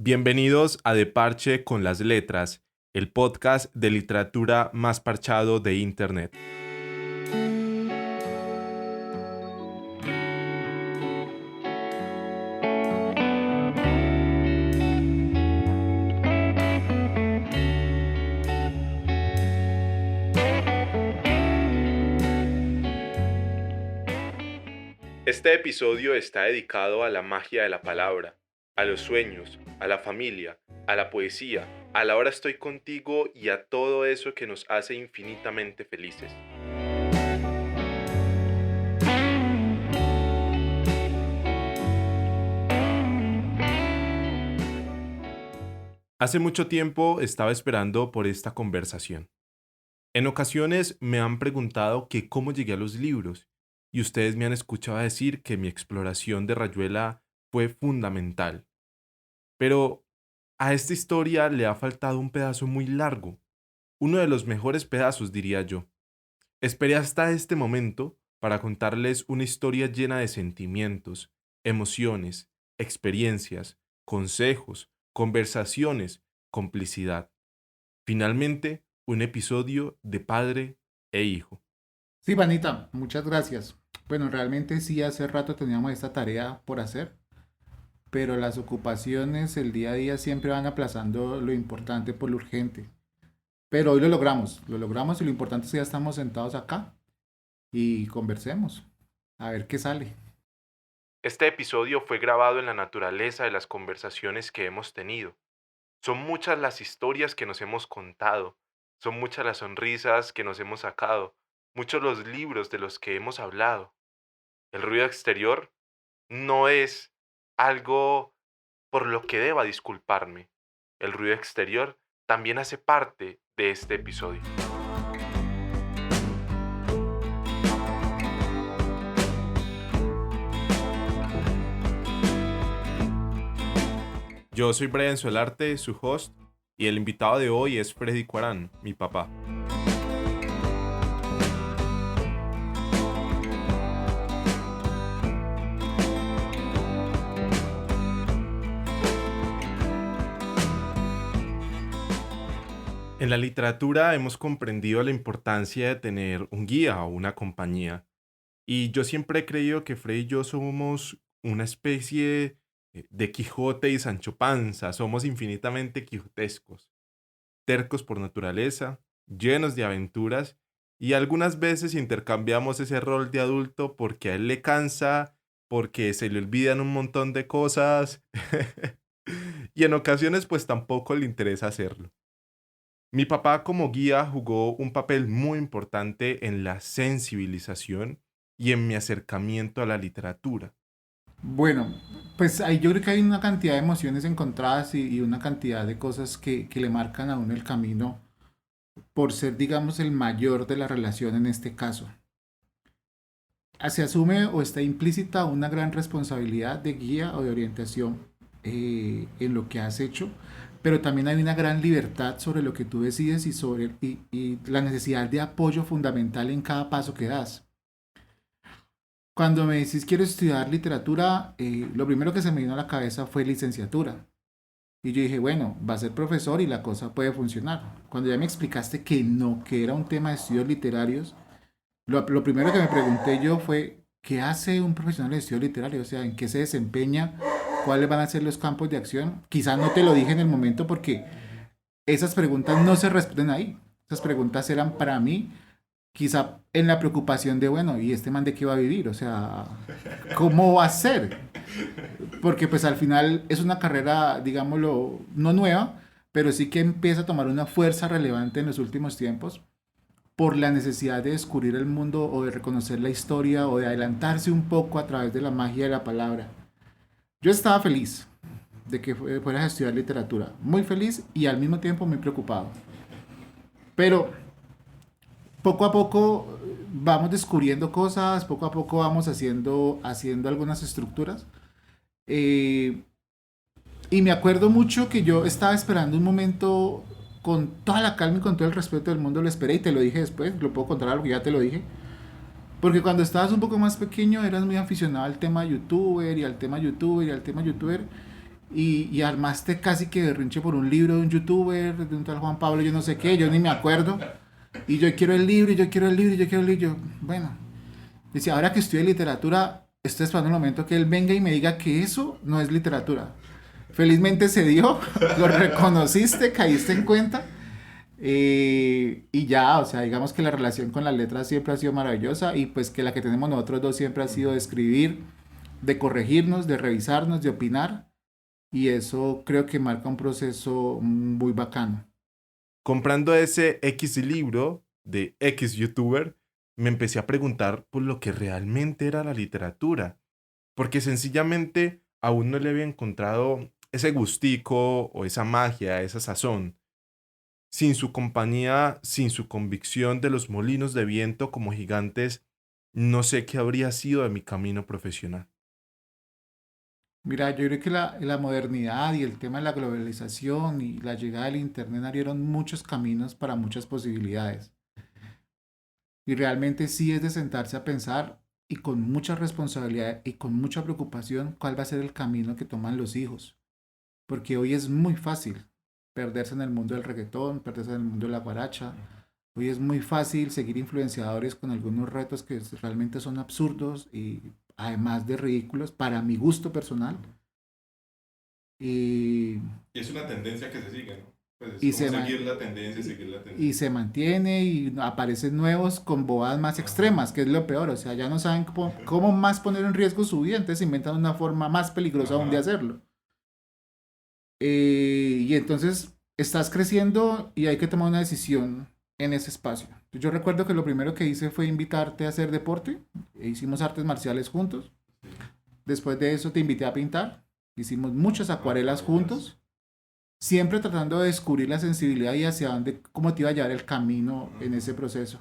Bienvenidos a De Parche con las Letras, el podcast de literatura más parchado de Internet. Este episodio está dedicado a la magia de la palabra, a los sueños, a la familia, a la poesía, a la hora estoy contigo y a todo eso que nos hace infinitamente felices. Hace mucho tiempo estaba esperando por esta conversación. En ocasiones me han preguntado que cómo llegué a los libros, y ustedes me han escuchado decir que mi exploración de Rayuela fue fundamental. Pero a esta historia le ha faltado un pedazo muy largo, uno de los mejores pedazos, diría yo. Esperé hasta este momento para contarles una historia llena de sentimientos, emociones, experiencias, consejos, conversaciones, complicidad. Finalmente, un episodio de padre e hijo. Sí, Vanita, muchas gracias. Bueno, realmente sí, hace rato teníamos esta tarea por hacer, pero las ocupaciones, el día a día siempre van aplazando lo importante por lo urgente. Pero hoy lo logramos y lo importante es que ya estamos sentados acá y conversemos, a ver qué sale. Este episodio fue grabado en la naturaleza de las conversaciones que hemos tenido. Son muchas las historias que nos hemos contado, son muchas las sonrisas que nos hemos sacado, muchos los libros de los que hemos hablado. El ruido exterior no es algo por lo que deba disculparme. El ruido exterior también hace parte de este episodio. Yo soy Brian Solarte, su host, y el invitado de hoy es Freddy Cuarán, mi papá. En la literatura hemos comprendido la importancia de tener un guía o una compañía. Y yo siempre he creído que Freddy y yo somos una especie de Quijote y Sancho Panza. Somos infinitamente quijotescos, tercos por naturaleza, llenos de aventuras, y algunas veces intercambiamos ese rol de adulto porque a él le cansa, porque se le olvidan un montón de cosas, y en ocasiones pues tampoco le interesa hacerlo. Mi papá como guía jugó un papel muy importante en la sensibilización y en mi acercamiento a la literatura. Bueno, pues ahí yo creo que hay una cantidad de emociones encontradas y una cantidad de cosas que le marcan a uno el camino por ser, digamos, el mayor de la relación en este caso. Se asume o está implícita una gran responsabilidad de guía o de orientación en lo que has hecho, pero también hay una gran libertad sobre lo que tú decides y la necesidad de apoyo fundamental en cada paso que das. Cuando me decís quiero estudiar literatura, lo primero que se me vino a la cabeza fue licenciatura. Y yo dije, bueno, va a ser profesor y la cosa puede funcionar. Cuando ya me explicaste que no, que era un tema de estudios literarios, lo primero que me pregunté yo fue, ¿qué hace un profesional de estudio literario? O sea, ¿en qué se desempeña? ¿Cuáles van a ser los campos de acción? Quizás no te lo dije en el momento porque esas preguntas no se responden ahí. Esas preguntas eran para mí, quizá en la preocupación de, bueno, ¿y este man de qué va a vivir? O sea, ¿cómo va a ser? Porque pues al final es una carrera, digámoslo, no nueva, pero sí que empieza a tomar una fuerza relevante en los últimos tiempos por la necesidad de descubrir el mundo o de reconocer la historia o de adelantarse un poco a través de la magia de la palabra. Yo estaba feliz de que fueras a estudiar literatura, muy feliz y al mismo tiempo muy preocupado. Pero poco a poco vamos descubriendo cosas, poco a poco vamos haciendo algunas estructuras. Eh, y me acuerdo mucho que yo estaba esperando un momento con toda la calma y con todo el respeto del mundo, lo esperé y te lo dije después, lo puedo contar algo que ya te lo dije. Porque cuando estabas un poco más pequeño eras muy aficionado al tema youtuber y al tema youtuber y al tema youtuber. y armaste casi que berrinche por un libro de un youtuber, de un tal Juan Pablo, yo no sé qué, yo ni me acuerdo. Y yo quiero el libro, y yo quiero el libro, y yo quiero el libro. Yo, bueno, dice, ahora que estudio literatura, estoy esperando el momento que él venga y me diga que eso no es literatura. Felizmente se dio, lo reconociste, caíste en cuenta. Y ya, o sea, digamos que la relación con las letras siempre ha sido maravillosa y pues que la que tenemos nosotros dos siempre ha sido de escribir, de corregirnos, de revisarnos, de opinar y eso creo que marca un proceso muy bacano. Comprando ese X libro de X youtuber, me empecé a preguntar por lo que realmente era la literatura, porque sencillamente aún no le había encontrado ese gustico o esa magia, esa sazón. Sin su compañía, sin su convicción de los molinos de viento como gigantes, no sé qué habría sido de mi camino profesional. Mira, yo creo que la modernidad y el tema de la globalización y la llegada del Internet abrieron muchos caminos para muchas posibilidades. Y realmente sí es de sentarse a pensar y con mucha responsabilidad y con mucha preocupación cuál va a ser el camino que toman los hijos. Porque hoy es muy fácil perderse en el mundo del reggaetón, perderse en el mundo de la guaracha. Hoy es muy fácil seguir influenciadores con algunos retos que realmente son absurdos y además de ridículos para mi gusto personal. Y, Y es una tendencia que se sigue, ¿no? Pues es y, como se, seguir la tendencia, y, seguir la y tendencia. se mantiene y aparecen nuevos con bobadas más Ajá. extremas, que es lo peor. O sea, ya no saben cómo más poner en riesgo su vida, entonces inventan una forma más peligrosa aún de Ajá. hacerlo. Y entonces estás creciendo y hay que tomar una decisión en ese espacio. Yo recuerdo que lo primero que hice fue invitarte a hacer deporte. E hicimos artes marciales juntos. Sí. Después de eso te invité a pintar. Hicimos muchas acuarelas Acuarelas. juntos. Siempre tratando de descubrir la sensibilidad y hacia dónde, cómo te iba a llevar el camino en ese proceso.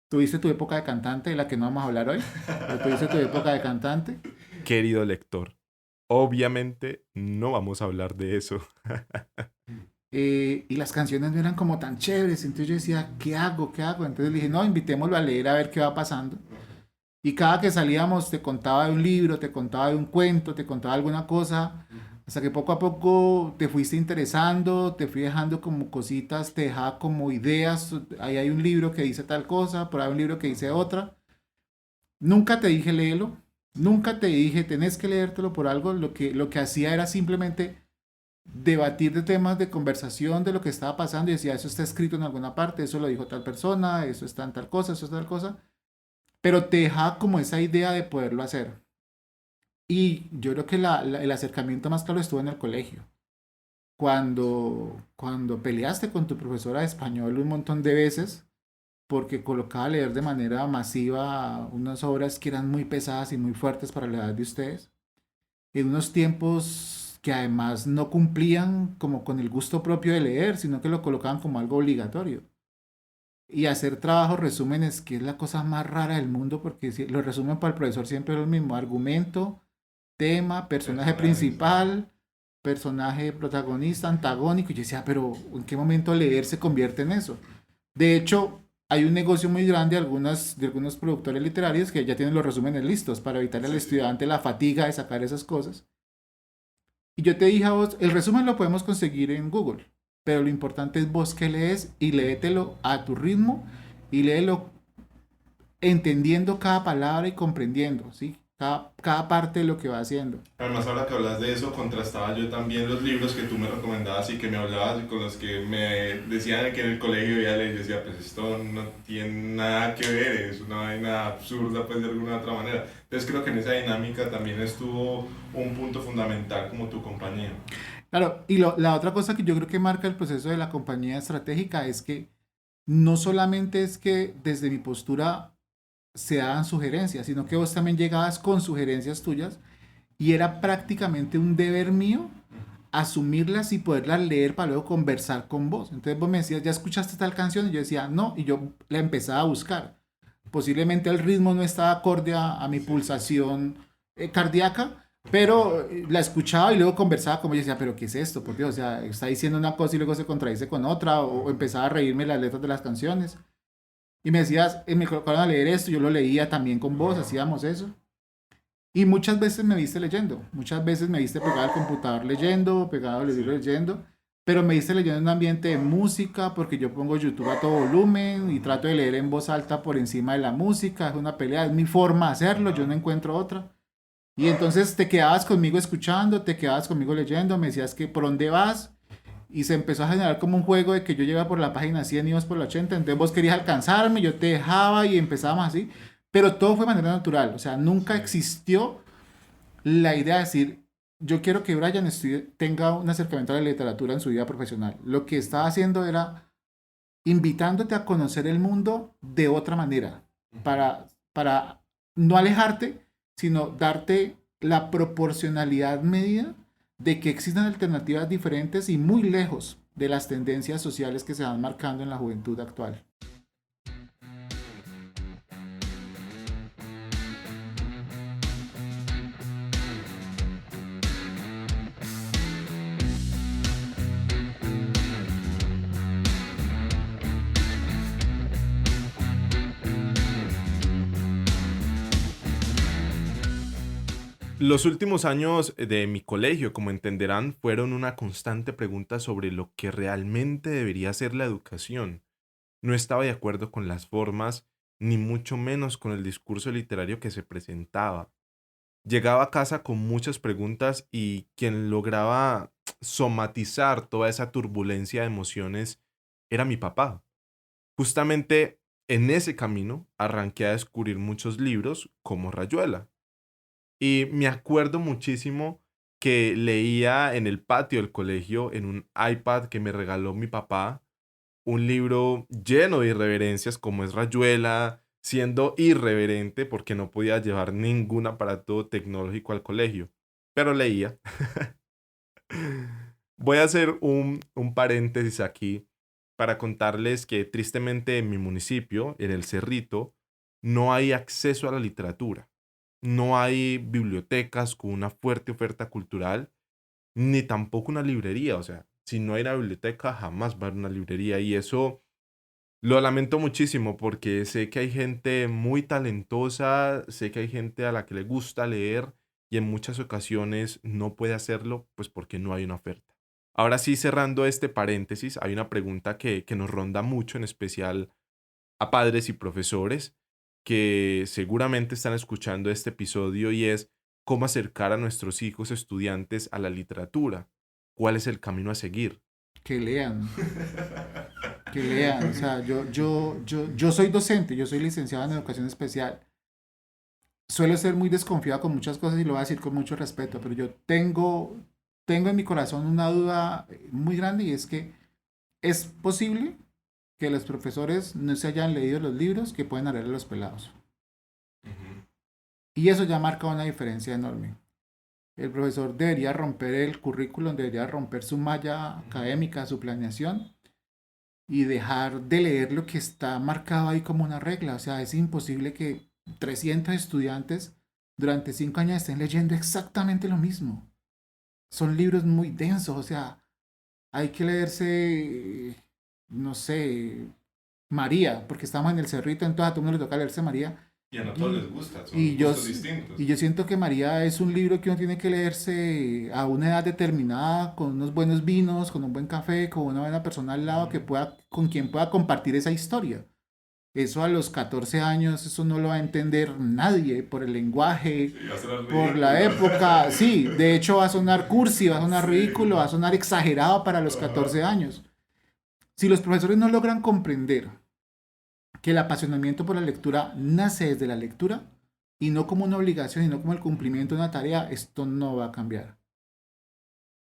Tuviste tu época de cantante, de la que no vamos a hablar hoy, pero tuviste tu época de cantante. Querido lector, obviamente no vamos a hablar de eso. Y las canciones no eran como tan chéveres, entonces yo decía, ¿qué hago? ¿Qué hago? Entonces le dije, no, invitémoslo a leer a ver qué va pasando. Y cada que salíamos te contaba de un libro, te contaba de un cuento, te contaba alguna cosa, hasta que poco a poco te fuiste interesando, te fui dejando como cositas, te dejaba como ideas, ahí hay un libro que dice tal cosa, por ahí hay un libro que dice otra. Nunca te dije léelo, nunca te dije tenés que leértelo por algo, lo que hacía era simplemente debatir de temas de conversación de lo que estaba pasando y decía, eso está escrito en alguna parte, eso lo dijo tal persona, eso está en tal cosa, eso es tal cosa, pero te deja como esa idea de poderlo hacer. Y yo creo que el acercamiento más claro estuvo en el colegio. Cuando peleaste con tu profesora de español un montón de veces, porque colocaba a leer de manera masiva unas obras que eran muy pesadas y muy fuertes para la edad de ustedes, en unos tiempos que además no cumplían como con el gusto propio de leer, sino que lo colocaban como algo obligatorio. Y hacer trabajos, resúmenes, que es la cosa más rara del mundo, porque si, los resumen para el profesor siempre es lo mismo, argumento, tema, personaje Personajes. principal, personaje protagonista, antagónico. Y yo decía, pero ¿en qué momento leer se convierte en eso? De hecho, hay un negocio muy grande de algunos productores literarios que ya tienen los resúmenes listos para evitar al Sí, sí. estudiante la fatiga de sacar esas cosas. Y yo te dije a vos, el resumen lo podemos conseguir en Google, pero lo importante es vos que lees y léetelo a tu ritmo y léelo entendiendo cada palabra y comprendiendo, ¿sí? Cada parte de lo que va haciendo. Además, ahora que hablas de eso, contrastaba yo también los libros que tú me recomendabas y que me hablabas y con los que me decían que en el colegio ya leí. Yo decía, pues esto no tiene nada que ver, es una vaina absurda, pues de alguna otra manera. Entonces creo que en esa dinámica también estuvo un punto fundamental como tu compañía. Claro, y la otra cosa que yo creo que marca el proceso de la compañía estratégica es que no solamente es que desde mi postura se daban sugerencias, sino que vos también llegabas con sugerencias tuyas y era prácticamente un deber mío asumirlas y poderlas leer para luego conversar con vos. Entonces vos me decías, ¿ya escuchaste tal canción? Y yo decía, no, y yo la empezaba a buscar. Posiblemente el ritmo no estaba acorde a mi Sí, sí. pulsación cardíaca, pero la escuchaba y luego conversaba como yo decía, pero ¿qué es esto? Por Dios, o sea, está diciendo una cosa y luego se contradice con otra, o empezaba a reírme las letras de las canciones. Y me decías, me colocaron a leer esto, yo lo leía también con vos, Ajá. hacíamos eso. Y muchas veces me viste leyendo, muchas veces me viste pegado al computador leyendo, pegado al libro Sí. leyendo, pero me viste leyendo en un ambiente de música porque yo pongo YouTube a todo volumen y Ujú, trato de leer en voz alta por encima de la música, es una pelea, es mi forma de hacerlo, yo no ajá. encuentro otra. Y entonces te quedabas conmigo escuchando, te quedabas conmigo leyendo, me decías que por dónde vas y se empezó a generar como un juego de que yo llegaba por la página 100 y vos por la 80, entonces vos querías alcanzarme, yo te dejaba y empezábamos así, pero todo fue de manera natural, o sea, nunca Sí. existió la idea de decir, yo quiero que Brian tenga un acercamiento a la literatura en su vida profesional. Lo que estaba haciendo era invitándote a conocer el mundo de otra manera, Ujú. para no alejarte, sino darte la proporcionalidad medida de que existan alternativas diferentes y muy lejos de las tendencias sociales que se van marcando en la juventud actual. Los últimos años de mi colegio, como entenderán, fueron una constante pregunta sobre lo que realmente debería ser la educación. No estaba de acuerdo con las formas, ni mucho menos con el discurso literario que se presentaba. Llegaba a casa con muchas preguntas y quien lograba somatizar toda esa turbulencia de emociones era mi papá. Justamente en ese camino arranqué a descubrir muchos libros como Rayuela. Y me acuerdo muchísimo que leía en el patio del colegio, en un iPad que me regaló mi papá, un libro lleno de irreverencias como es Rayuela, siendo irreverente porque no podía llevar ningún aparato tecnológico al colegio, pero leía. Voy a hacer un paréntesis aquí para contarles que tristemente en mi municipio, en el Cerrito, no hay acceso a la literatura. No hay bibliotecas con una fuerte oferta cultural, ni tampoco una librería. O sea, si no hay una biblioteca, jamás va a haber una librería. Y eso lo lamento muchísimo porque sé que hay gente muy talentosa, sé que hay gente a la que le gusta leer y en muchas ocasiones no puede hacerlo pues porque no hay una oferta. Ahora sí, cerrando este paréntesis, hay una pregunta que nos ronda mucho, en especial a padres y profesores que seguramente están escuchando este episodio y es cómo acercar a nuestros hijos estudiantes a la literatura. ¿Cuál es el camino a seguir? Que lean, que lean. O sea, yo soy docente, yo soy licenciado en educación especial. Suelo ser muy desconfiado con muchas cosas y lo voy a decir con mucho respeto, pero yo tengo en mi corazón una duda muy grande y es que es posible que los profesores no se hayan leído los libros que pueden leer a los pelados. Ujú. Y eso ya marca una diferencia enorme. El profesor debería romper el currículum, debería romper su malla académica, su planeación y dejar de leer lo que está marcado ahí como una regla. O sea, es imposible que 300 estudiantes durante 5 años estén leyendo exactamente lo mismo. Son libros muy densos, o sea, hay que leerse, no sé, María, porque estamos en el Cerrito, entonces a todo el mundo le toca leerse María. Y a no todos Y, les gusta, y, son yo, gustos y distintos. yo siento que María es un libro que uno tiene que leerse a una edad determinada, con unos buenos vinos, con un buen café, con una buena persona al lado que Ujú. pueda, con quien pueda compartir esa historia. Eso a los 14 años, eso no lo va a entender nadie por el lenguaje, Sí, va a ser por la ridículo. época. Sí, de hecho va a sonar cursi, va a sonar Sí. ridículo, va a sonar exagerado para los Ajá. 14 años. Si los profesores no logran comprender que el apasionamiento por la lectura nace desde la lectura y no como una obligación, sino como el cumplimiento de una tarea, esto no va a cambiar.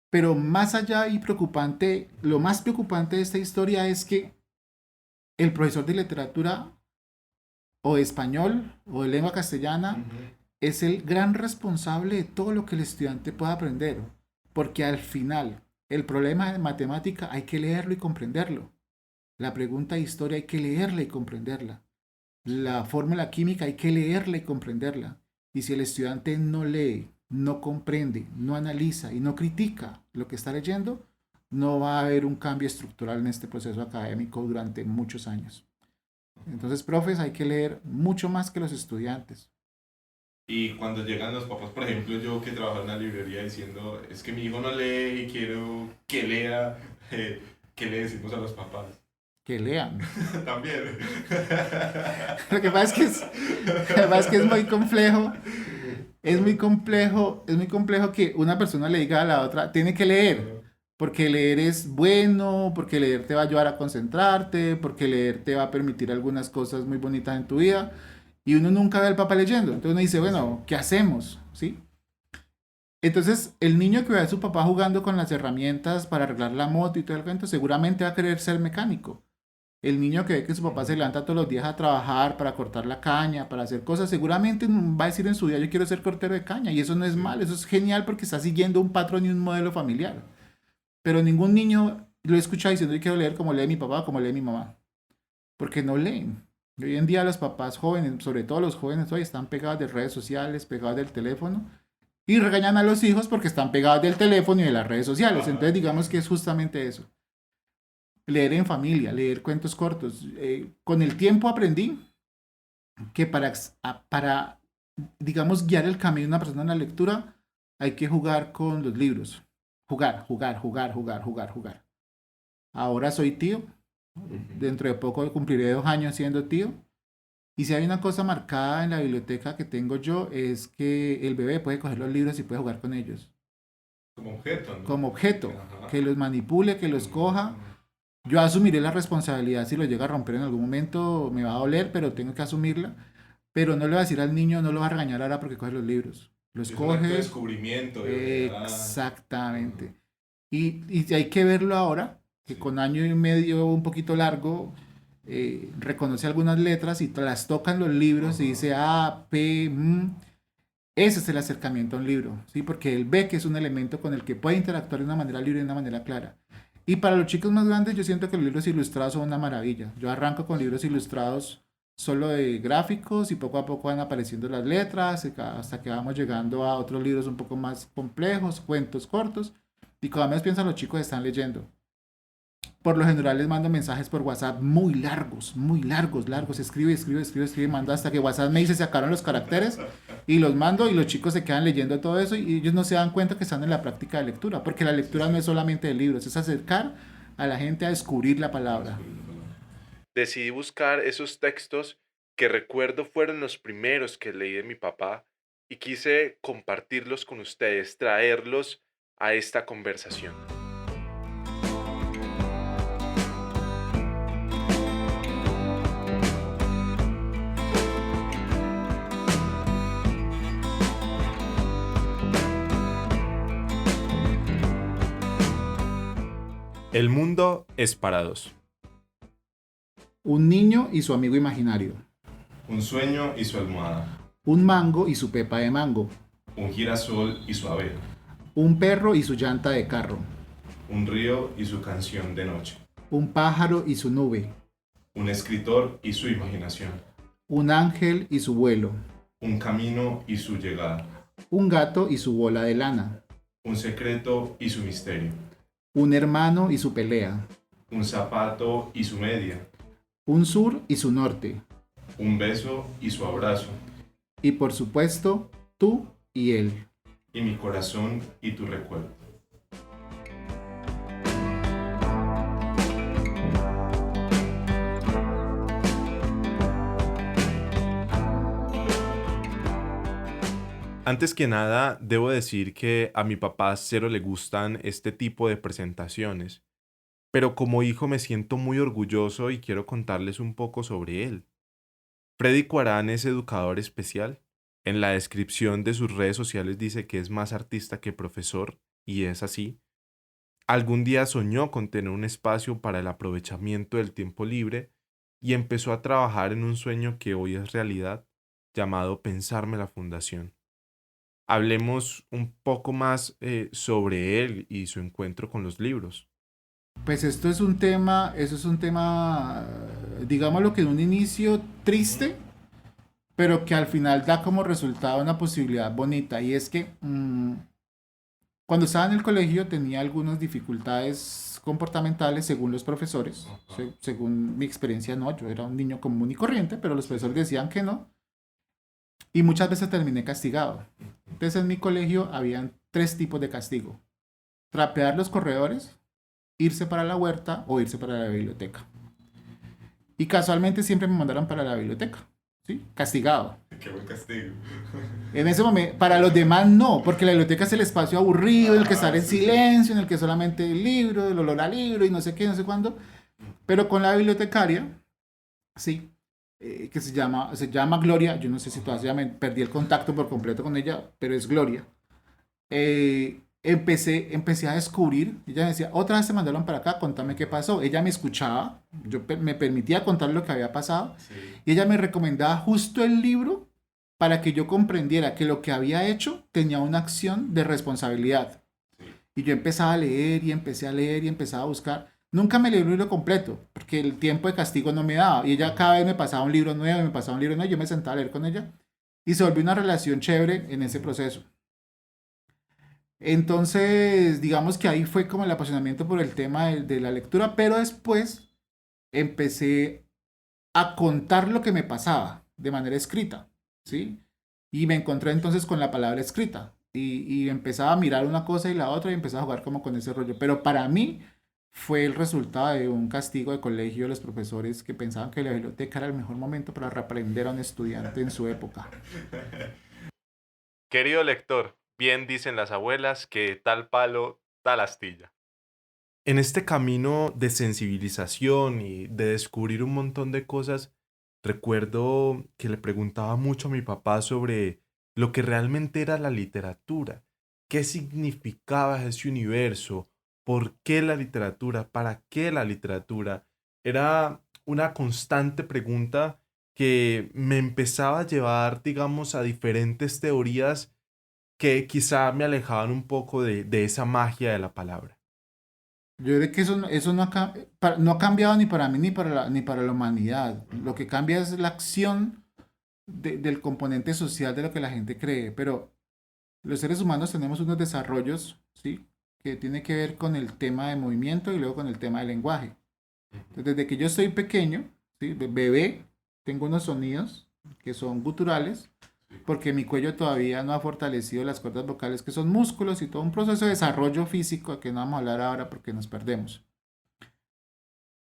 Pero más allá y preocupante, lo más preocupante de esta historia es que el profesor de literatura o de español o de lengua castellana Ujú. es el gran responsable de todo lo que el estudiante pueda aprender, porque al final el problema de matemática hay que leerlo y comprenderlo. La pregunta de historia hay que leerla y comprenderla. Sí. La fórmula química hay que leerla y comprenderla. Y si el estudiante no lee, no comprende, no analiza y no critica lo que está leyendo, no va a haber un cambio estructural en este proceso académico durante muchos años. Entonces, profes, hay que leer mucho más que los estudiantes. Y cuando llegan los papás, por ejemplo, yo que trabajo en una librería diciendo, es que mi hijo no lee y quiero que lea, ¿qué le decimos a los papás? Que lean. También. Lo que pasa es que lo que pasa es que es muy complejo. Es muy complejo que una persona le diga a la otra, tiene que leer, porque leer es bueno, porque leer te va a ayudar a concentrarte, porque leer te va a permitir algunas cosas muy bonitas en tu vida, y uno nunca ve al papá leyendo. Entonces uno dice, Sí. bueno, ¿qué hacemos? ¿Sí? Entonces, el niño que ve a su papá jugando con las herramientas para arreglar la moto y todo el cuento, seguramente va a querer ser mecánico. El niño que ve que su papá se Ujú. levanta todos los días a trabajar para cortar la caña, para hacer cosas, seguramente va a decir en su día, yo quiero ser cortero de caña. Y eso no es Sí. mal, eso es genial porque está siguiendo un patrón y un modelo familiar. Pero ningún niño lo he escuchado diciendo, yo quiero leer como lee mi papá, como lee mi mamá. Porque no leen. Y hoy en día los papás jóvenes, sobre todo los jóvenes hoy, están pegados de redes sociales, pegados del teléfono. Y regañan a los hijos porque están pegados del teléfono y de las redes sociales. Ajá. Entonces digamos que es justamente eso. Leer en familia, leer cuentos cortos. Con el tiempo aprendí que para, digamos, guiar el camino de una persona en la lectura, hay que jugar con los libros. Jugar, jugar, jugar, jugar, jugar, jugar. Ahora soy tío. Ujú. Dentro de poco cumpliré 2 años siendo tío. Y si hay una cosa marcada en la biblioteca que tengo yo, es que el bebé puede coger los libros y puede jugar con ellos. Como objeto, ¿no? Como objeto. Ajá. Que los manipule, que los coja. Mm. Yo asumiré la responsabilidad si lo llega a romper en algún momento, me va a doler, pero tengo que asumirla. Pero no le va a decir al niño, no lo va a regañar ahora porque coge los libros. Los Es un acto de coge descubrimiento, de verdad. Ujú. exactamente. Y hay que verlo ahora, que Sí. con año y medio un poquito largo, reconoce algunas letras y las toca en los libros y Ajá. dice A, P, M. Ese es el acercamiento a un libro, ¿sí? Porque él ve que es un elemento con el que puede interactuar de una manera libre y de una manera clara. Y para los chicos más grandes, yo siento que los libros ilustrados son una maravilla. Yo arranco con libros ilustrados solo de gráficos y poco a poco van apareciendo las letras hasta que vamos llegando a otros libros un poco más complejos, cuentos cortos. Y cada vez piensan los chicos están leyendo. Por lo general les mando mensajes por WhatsApp muy largos, largos. Escribe, escribe, escribe, escribe, mando hasta que WhatsApp me dice se sacaron los caracteres y los mando y los chicos se quedan leyendo todo eso y ellos no se dan cuenta que están en la práctica de lectura, porque la Sí, lectura no sí. es solamente de libros, es acercar a la gente a descubrir la A palabra. descubrir la palabra. Decidí buscar esos textos que recuerdo fueron los primeros que leí de mi papá y quise compartirlos con ustedes, traerlos a esta conversación. El mundo es para dos. Un niño y su amigo imaginario. Un sueño y su almohada. Un mango y su pepa de mango. Un girasol y su abeja. Un perro y su llanta de carro. Un río y su canción de noche. Un pájaro y su nube. Un escritor y su imaginación. Un ángel y su vuelo. Un camino y su llegada. Un gato y su bola de lana. Un secreto y su misterio. Un hermano y su pelea. Un zapato y su media. Un sur y su norte. Un beso y su abrazo. Y por supuesto, tú y él. Y mi corazón y tu recuerdo. Antes que nada, debo decir que a mi papá cero le gustan este tipo de presentaciones, pero como hijo me siento muy orgulloso y quiero contarles un poco sobre él. Freddy Cuarán es educador especial. En la descripción de sus redes sociales dice que es más artista que profesor, y es así. Algún día soñó con tener un espacio para el aprovechamiento del tiempo libre y empezó a trabajar en un sueño que hoy es realidad, llamado Pensarme la Fundación. Hablemos un poco más sobre él y su encuentro con los libros. Pues esto es un tema, eso es un tema, digámoslo que en un inicio Ujú. triste, pero que al final da como resultado una posibilidad bonita. Y es que cuando estaba en el colegio tenía algunas dificultades comportamentales según los profesores. Ajá. Según mi experiencia, no, yo era un niño común y corriente, pero los Sí, profesores sí. decían que no. y muchas veces terminé castigado. Entonces en mi colegio habían tres tipos de castigo: trapear los corredores, irse para la huerta o irse para la biblioteca. Y casualmente siempre me mandaron para la biblioteca, ¿sí? Castigado. Qué buen castigo. En ese momento, para los demás no, porque la biblioteca es el espacio aburrido, en el que estar en Sí, sí. silencio, en el que solamente el libro, el olor al libro y no sé qué, no sé cuándo. Pero con la bibliotecaria, sí, que se llama Gloria, yo no sé si todavía me perdí el contacto por completo con ella, pero es Gloria. Empecé a descubrir, ella me decía, otra vez te mandaron para acá, contame qué pasó. Ella me escuchaba, me permitía contar lo que había pasado Sí, y ella me recomendaba justo el libro para que yo comprendiera que lo que había hecho tenía una acción de responsabilidad. sí. Y yo empezaba a leer y empecé a leer y empezaba a buscar. Nunca me leí un libro completo, porque el tiempo de castigo no me daba. Y ella cada vez me pasaba un libro nuevo, me pasaba un libro nuevo, yo me sentaba a leer con ella. Y se volvió una relación chévere en ese proceso. Entonces, digamos que ahí fue como el apasionamiento por el tema de la lectura, pero después empecé a contar lo que me pasaba de manera escrita, ¿sí? Y me encontré entonces con la palabra escrita y empezaba a mirar una cosa y la otra y empezaba a jugar como con ese rollo. Pero para mí fue el resultado de un castigo de colegio de los profesores que pensaban que la biblioteca era el mejor momento para reaprender a un estudiante en su época. Querido lector, bien dicen las abuelas que tal palo, tal astilla. En este camino de sensibilización y de descubrir un montón de cosas, recuerdo que le preguntaba mucho a mi papá sobre lo que realmente era la literatura, qué significaba ese universo, por qué la literatura, para qué la literatura. Era una constante pregunta que me empezaba a llevar, digamos, a diferentes teorías que quizá me alejaban un poco de esa magia de la palabra. Yo creo que eso no ha cambiado ni para mí ni para la humanidad. Lo que cambia es la acción del componente social de lo que la gente cree. Pero los seres humanos tenemos unos desarrollos, ¿sí? Que tiene que ver con el tema de movimiento y luego con el tema del lenguaje. Entonces, desde que yo soy pequeño, ¿sí? Bebé, tengo unos sonidos que son guturales, porque mi cuello todavía no ha fortalecido las cuerdas vocales, que son músculos y todo un proceso de desarrollo físico que no vamos a hablar ahora porque nos perdemos.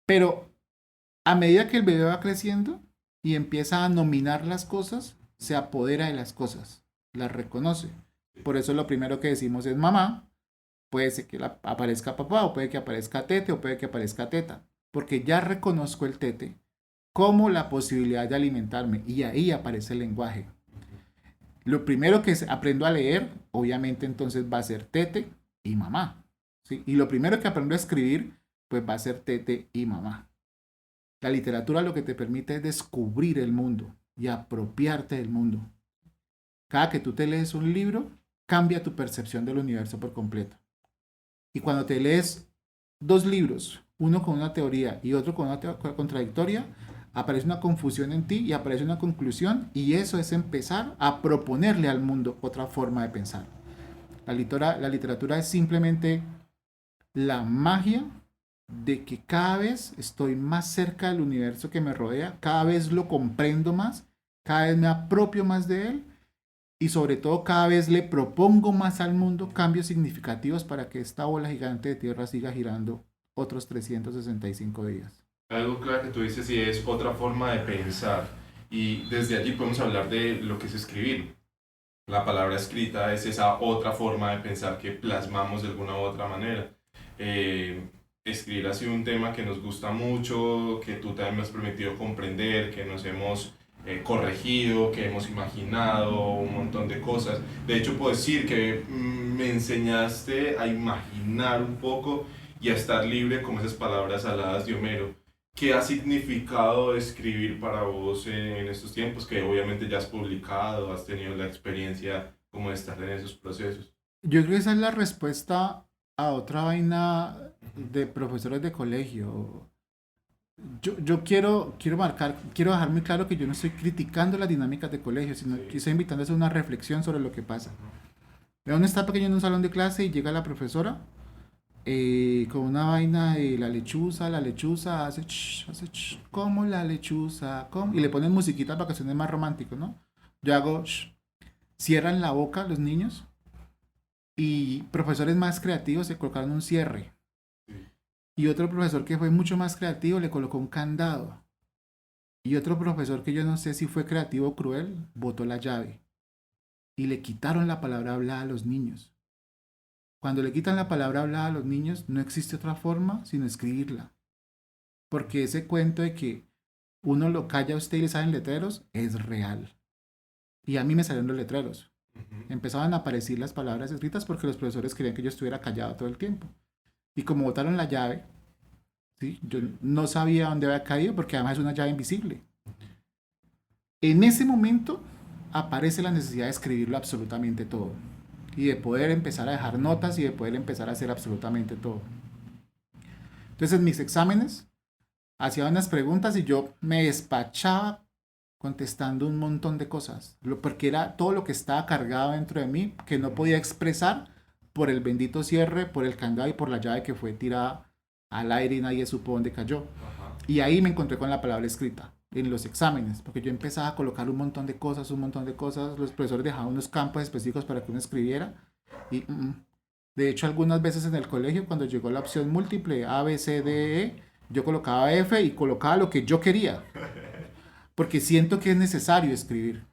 Pero a medida que el bebé va creciendo y empieza a nominar las cosas, se apodera de las cosas, las reconoce. Por eso lo primero que decimos es mamá. Puede ser que aparezca papá, o puede que aparezca tete, o puede que aparezca teta, porque ya reconozco el tete como la posibilidad de alimentarme y ahí aparece el lenguaje. Lo primero que aprendo a leer, obviamente entonces va a ser tete y mamá, ¿sí? Y lo primero que aprendo a escribir, pues va a ser tete y mamá. La literatura lo que te permite es descubrir el mundo y apropiarte del mundo. Cada que tú te lees un libro, cambia tu percepción del universo por completo. Y cuando te lees dos libros, uno con una teoría y otro con una contradictoria, aparece una confusión en ti y aparece una conclusión y eso es empezar a proponerle al mundo otra forma de pensar. La literatura es simplemente la magia de que cada vez estoy más cerca del universo que me rodea, cada vez lo comprendo más, cada vez me apropio más de él y sobre todo cada vez le propongo más al mundo cambios significativos para que esta bola gigante de tierra siga girando otros 365 días. Algo claro que tú dices y es otra forma de pensar. Y desde allí podemos hablar de lo que es escribir. La palabra escrita es esa otra forma de pensar que plasmamos de alguna u otra manera. Eh, Escribir ha sido un tema que nos gusta mucho, que tú también me has permitido comprender, que nos hemos corregido, que hemos imaginado un montón de cosas. De hecho, puedo decir que me enseñaste a imaginar un poco y a estar libre como esas palabras aladas de Homero. ¿Qué ha significado escribir para vos en estos tiempos que obviamente ya has publicado, has tenido la experiencia como de estar en esos procesos? Yo creo que esa es la respuesta a otra vaina de profesores de colegio. Yo quiero dejar muy claro que yo no estoy criticando las dinámicas de colegio, sino que Sí. estoy invitando a hacer una reflexión sobre lo que pasa. Ujú. Uno está pequeño en un salón de clase y llega la profesora con una vaina de la lechuza hace ch, como la lechuza, como, y le ponen musiquita para que suene más romántico, ¿no? Yo hago, "Shh", cierran la boca los niños y profesores más creativos se colocaron un cierre. Y otro profesor que fue mucho más creativo le colocó un candado. Y otro profesor que yo no sé si fue creativo o cruel, botó la llave. Y le quitaron la palabra hablada a los niños. Cuando le quitan la palabra hablada a los niños, no existe otra forma sino escribirla. Porque ese cuento de que uno lo calla a usted y le salen letreros es real. Y a mí me salieron los letreros. Ujú. Empezaban a aparecer las palabras escritas porque los profesores querían que yo estuviera callado todo el tiempo. Y como botaron la llave, ¿sí? Yo no sabía dónde había caído porque además es una llave invisible. En ese momento aparece la necesidad de escribirlo absolutamente todo y de poder empezar a dejar notas y de poder empezar a hacer absolutamente todo. Entonces en mis exámenes hacía unas preguntas y yo me despachaba contestando un montón de cosas, porque era todo lo que estaba cargado dentro de mí que no podía expresar por el bendito cierre, por el candado y por la llave que fue tirada al aire y nadie supo dónde cayó. Ajá. Y ahí me encontré con la palabra escrita en los exámenes, porque yo empezaba a colocar un montón de cosas, los profesores dejaban unos campos específicos para que uno escribiera y de hecho algunas veces en el colegio cuando llegó la opción múltiple A, B, C, D, E, yo colocaba F y colocaba lo que yo quería, porque siento que es necesario escribir.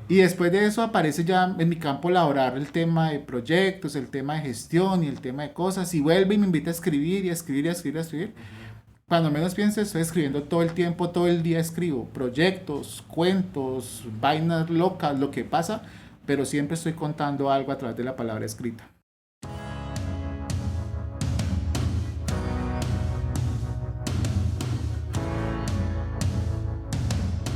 Y después de eso aparece ya en mi campo laboral el tema de proyectos, el tema de gestión y el tema de cosas, y vuelve y me invita a escribir y a escribir y a escribir y a escribir. Ujú. Cuando menos piense, estoy escribiendo todo el tiempo, todo el día escribo proyectos, cuentos, vainas locas, lo que pasa, pero siempre estoy contando algo a través de la palabra escrita.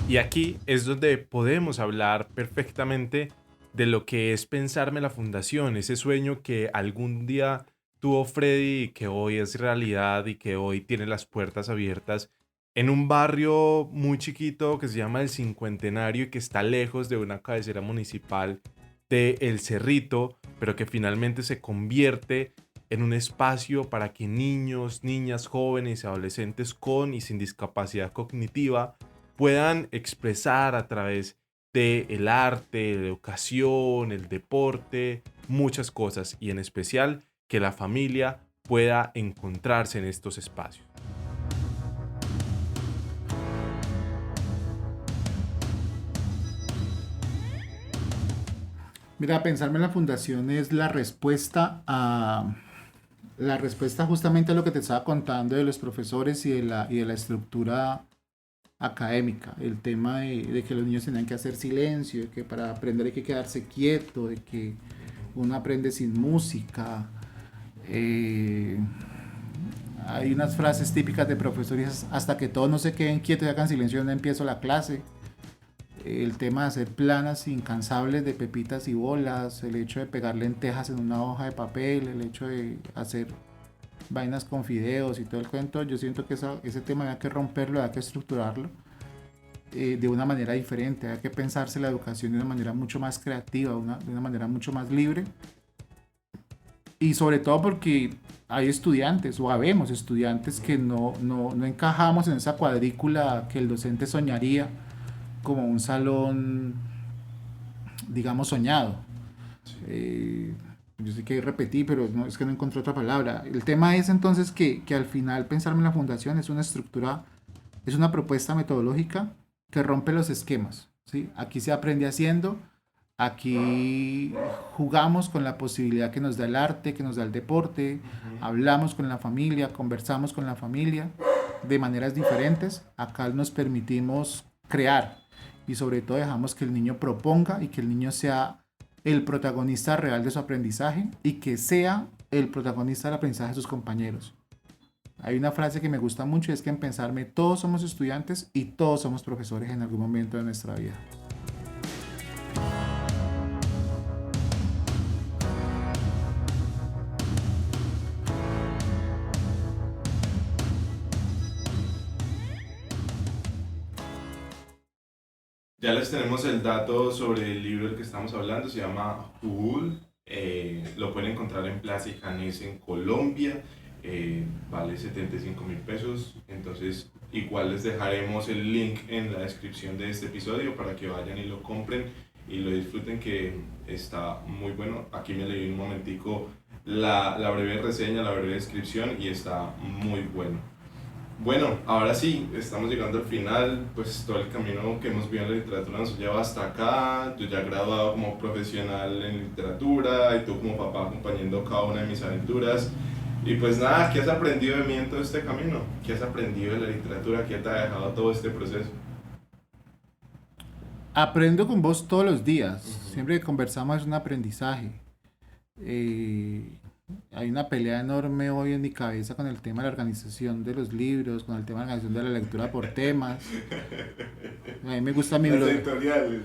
Y aquí es donde podemos hablar perfectamente de lo que es pensarme la fundación, ese sueño que algún día tuvo Freddy y que hoy es realidad y que hoy tiene las puertas abiertas en un barrio muy chiquito que se llama El Cincuentenario y que está lejos de una cabecera municipal de El Cerrito, pero que finalmente se convierte en un espacio para que niños, niñas, jóvenes y adolescentes con y sin discapacidad cognitiva puedan expresar a través del arte, la educación, el deporte, muchas cosas y en especial que la familia pueda encontrarse en estos espacios. Mira, pensarme en la fundación es la respuesta justamente a lo que te estaba contando de los profesores y de la estructura académica, el tema de que los niños tenían que hacer silencio, de que para aprender hay que quedarse quieto, de que uno aprende sin música. eh, Hay unas frases típicas de profesores, hasta que todos no se queden quietos y hagan silencio, no empiezo la clase. El tema de hacer planas incansables de pepitas y bolas, el hecho de pegar lentejas en una hoja de papel, el hecho de hacer vainas con fideos y todo el cuento, yo siento que ese tema hay que romperlo, hay que estructurarlo de una manera diferente, hay que pensarse la educación de una manera mucho más creativa, de una manera mucho más libre y sobre todo porque hay estudiantes o habemos estudiantes que no encajamos en esa cuadrícula que el docente soñaría como un salón, digamos, soñado. Sí. Yo sé que repetí, pero no, es que no encontré otra palabra. El tema es entonces que al final pensarme en la fundación es una estructura, es una propuesta metodológica que rompe los esquemas. ¿Sí? Aquí se aprende haciendo, aquí jugamos con la posibilidad que nos da el arte, que nos da el deporte, Ujú. hablamos con la familia, conversamos con la familia de maneras diferentes. Acá nos permitimos crear y sobre todo dejamos que el niño proponga y que el niño sea el protagonista real de su aprendizaje y que sea el protagonista del aprendizaje de sus compañeros. Hay una frase que me gusta mucho y es que en pensarme todos somos estudiantes y todos somos profesores en algún momento de nuestra vida. Ya les tenemos el dato sobre el libro del que estamos hablando, se llama Jugul, lo pueden encontrar en Plaza y Janés en Colombia. vale 75.000 pesos. Entonces igual les dejaremos el link en la descripción de este episodio para que vayan y lo compren y lo disfruten, que está muy bueno. Aquí me leí un momentico la breve reseña, la breve descripción, y está muy bueno. Bueno, ahora sí, estamos llegando al final. Pues todo el camino que hemos vivido en la literatura nos lleva hasta acá. Yo ya graduado como profesional en literatura y tú como papá acompañando cada una de mis aventuras. Y pues nada, ¿qué has aprendido de mí en todo este camino? ¿Qué has aprendido de la literatura? ¿Qué te ha dejado todo este proceso? Aprendo con vos todos los días. Ujú. Siempre que conversamos es un aprendizaje. Eh, Hay una pelea enorme hoy en mi cabeza con el tema de la organización de los libros, con el tema de la organización de la lectura por temas. A mí me gusta mi Las biblioteca. editoriales,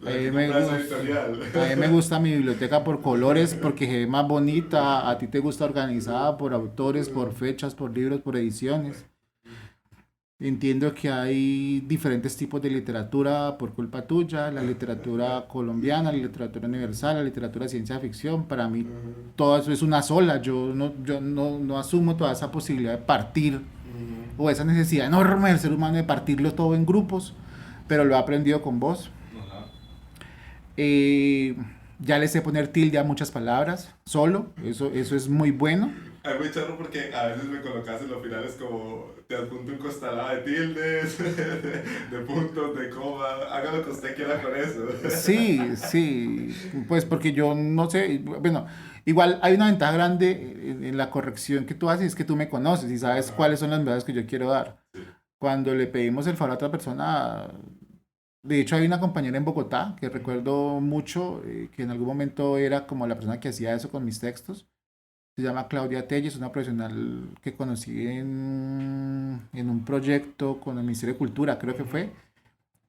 A la mí que me compras gus- editorial. a mí me gusta mi biblioteca por colores porque se ve más bonita. A ti te gusta organizada por autores, por fechas, por libros, por ediciones. Entiendo que hay diferentes tipos de literatura por culpa tuya, la literatura colombiana, la literatura universal, la literatura de ciencia ficción. Para mí todo eso es una sola. Yo no asumo toda esa posibilidad de partir o esa necesidad enorme del ser humano de partirlo todo en grupos, pero lo he aprendido con vos. Ajá. Eh, ya le sé poner tilde a muchas palabras, solo, eso es muy bueno. Es muy charro porque a veces me colocas en los finales como te adjunto un costalada de tildes, de puntos, de coma, haga lo que usted quiera con eso. Sí, sí, pues porque yo no sé, bueno, igual hay una ventaja grande en la corrección que tú haces, es que tú me conoces y sabes Ajá, cuáles son las medallas que yo quiero dar. sí. Cuando le pedimos el favor a otra persona, de hecho hay una compañera en Bogotá que recuerdo mucho, que en algún momento era como la persona que hacía eso con mis textos. Se llama Claudia Telles, una profesional que conocí en un proyecto con el Ministerio de Cultura, creo que Ujú. fue,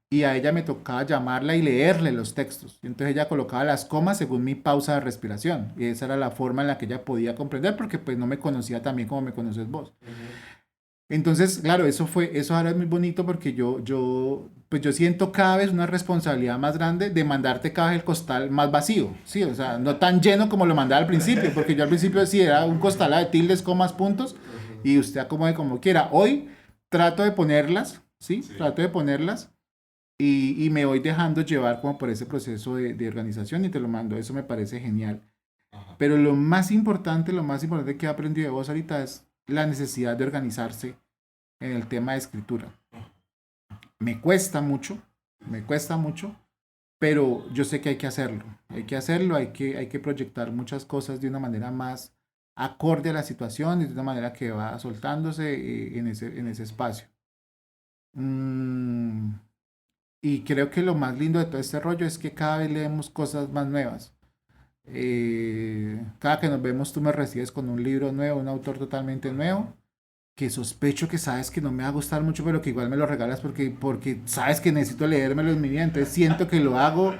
y a ella me tocaba llamarla y leerle los textos. Y entonces ella colocaba las comas según mi pausa de respiración. Y esa era la forma en la que ella podía comprender, porque pues no me conocía tan bien como me conoces vos. Ujú. Entonces, claro, eso ahora es muy bonito porque pues yo siento cada vez una responsabilidad más grande de mandarte cada vez el costal más vacío, sí, o sea, no tan lleno como lo mandaba al principio, porque yo al principio sí era un costal de tildes, comas, puntos, Ujú. y usted acomode como quiera. Hoy trato de ponerlas, sí, Sí. trato de ponerlas y me voy dejando llevar como por ese proceso de organización y te lo mando, eso me parece genial. Ajá. Pero lo más importante que he aprendido de vos ahorita es la necesidad de organizarse en el tema de escritura. Me cuesta mucho, me cuesta mucho, pero yo sé que hay que hacerlo. Hay que hacerlo, hay que proyectar muchas cosas de una manera más acorde a la situación y de una manera que va soltándose en ese espacio. Mm, y creo que lo más lindo de todo este rollo es que cada vez leemos cosas más nuevas. Cada que nos vemos tú me recibes con un libro nuevo, un autor totalmente nuevo que sospecho que sabes que no me va a gustar mucho, pero que igual me lo regalas porque sabes que necesito leérmelo en mi vida, entonces siento que lo hago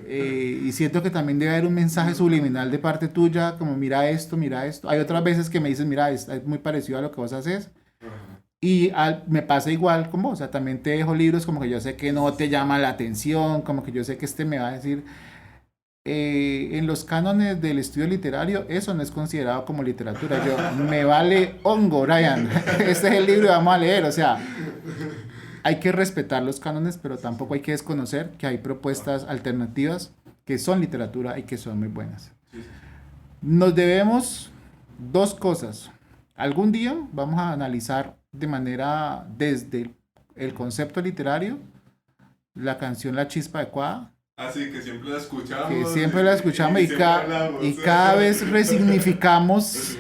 y siento que también debe haber un mensaje subliminal de parte tuya, como mira esto, mira esto. Hay otras veces que me dices, mira, es muy parecido a lo que vos haces. Ajá. Y me pasa igual con vos, o sea, también te dejo libros como que yo sé que no te llama la atención, como que yo sé que este me va a decir, en los cánones del estudio literario, eso no es considerado como literatura. Yo, me vale hongo, Brian. Este es el libro y vamos a leer. O sea, hay que respetar los cánones, pero tampoco hay que desconocer que hay propuestas alternativas que son literatura y que son muy buenas. Sí, sí. Nos debemos dos cosas. Algún día vamos a analizar de manera desde el concepto literario la canción La Chispa Adecuada, Así que siempre la que escuchamos siempre la escuchamos y siempre hablamos. y cada vez resignificamos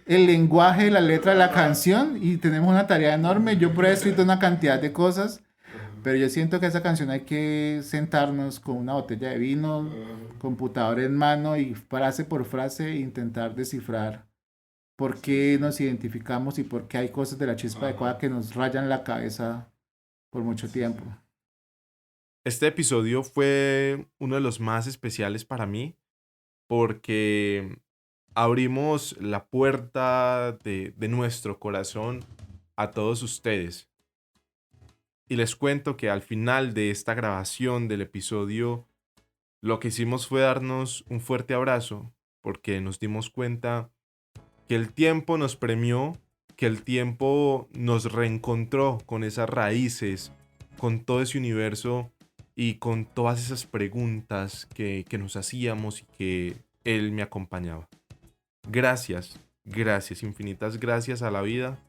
el lenguaje, la letra de la canción y tenemos una tarea enorme. Yo por ahí he escrito una cantidad de cosas, pero yo siento que esa canción hay que sentarnos con una botella de vino, computador en mano y frase por frase intentar descifrar por Sí, sí. qué nos identificamos y por qué hay cosas de la chispa Ajá. adecuada que nos rayan la cabeza por mucho Sí, sí. tiempo. Este episodio fue uno de los más especiales para mí porque abrimos la puerta de nuestro corazón a todos ustedes. Y les cuento que al final de esta grabación del episodio, lo que hicimos fue darnos un fuerte abrazo porque nos dimos cuenta que el tiempo nos premió, que el tiempo nos reencontró con esas raíces, con todo ese universo y con todas esas preguntas que nos hacíamos y que él me acompañaba. Gracias, gracias, infinitas gracias a la vida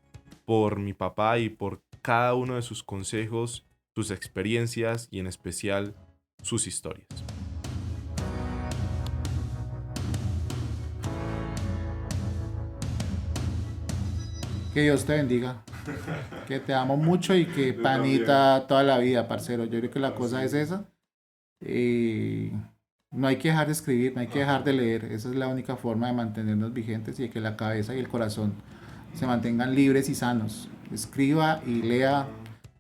por mi papá y por cada uno de sus consejos, sus experiencias y en especial sus historias. Que Dios te bendiga, que te amo mucho y que Yo también. panita toda la vida, parcero. Yo creo que la cosa es esa. Y no hay que dejar de escribir, no hay que dejar de leer. Esa es la única forma de mantenernos vigentes y de que la cabeza y el corazón se mantengan libres y sanos. Escriba y lea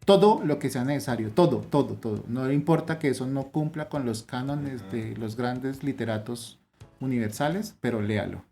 todo lo que sea necesario, todo, todo, todo. No importa que eso no cumpla con los cánones de los grandes literatos universales, pero léalo.